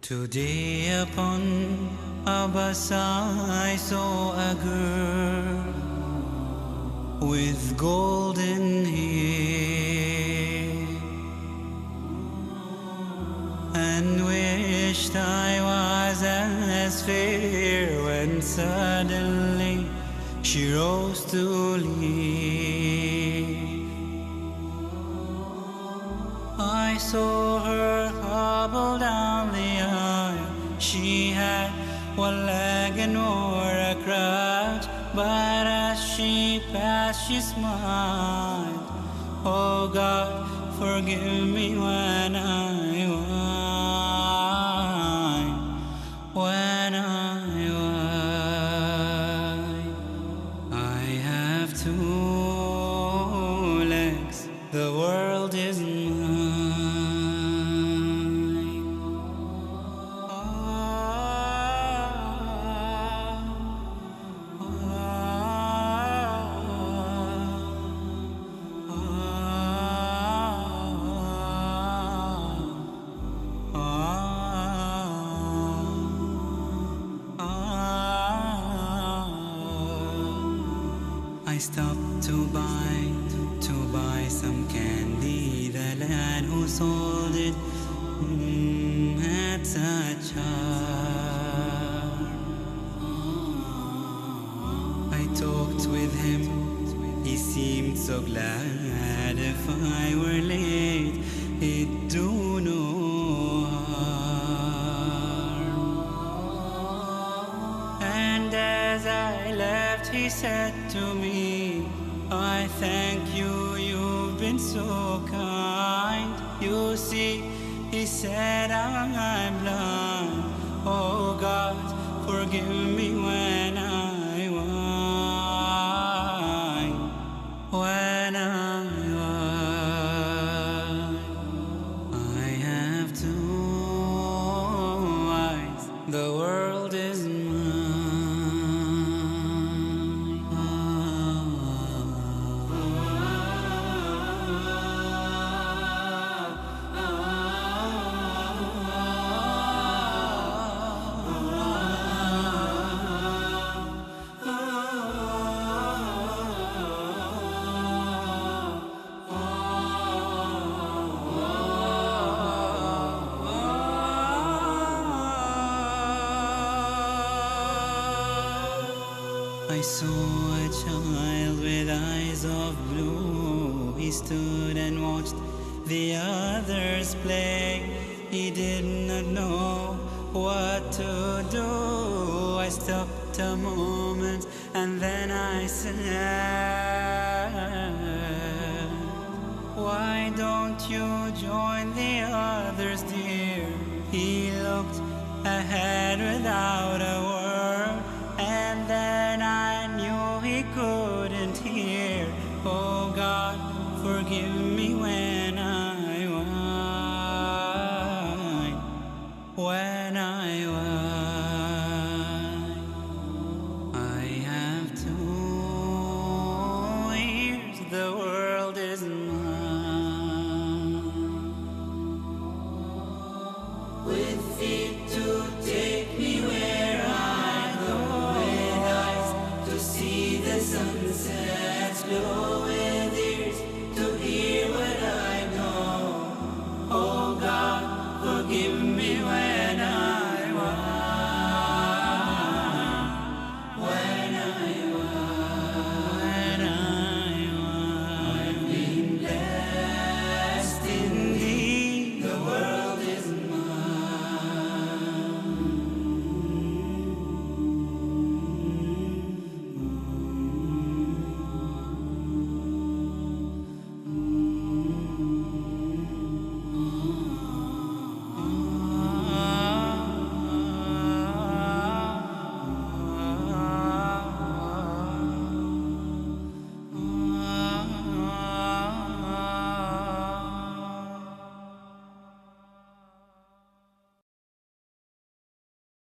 Today upon a bus I saw a girl with golden hair, and wished I was as fair, when suddenly she rose to leave. I saw her hobble down the aisle. She had one leg and wore a crutch, but as she passed she smiled. Oh God, forgive me when I whine, when I whine. I have two legs, the world is mine. I stopped to buy some candy. The lad who sold it had such charm. I talked with him, he seemed so glad. If I were late, it'd do no harm. And as I left, he said to me, I thank you, you've been so kind. You see, he said, I'm blind. Oh God, forgive me when I whine, when I whine. I have two eyes, the world is mine. I saw a child with eyes of blue. He stood and watched the others play. He did not know what to do. I stopped a moment and then I said, why don't you join the others, dear? He looked ahead without a word, and then I knew he couldn't hear. Oh God, forgive me when I whine, when I whine. I have two ears, the world is mine. With feet to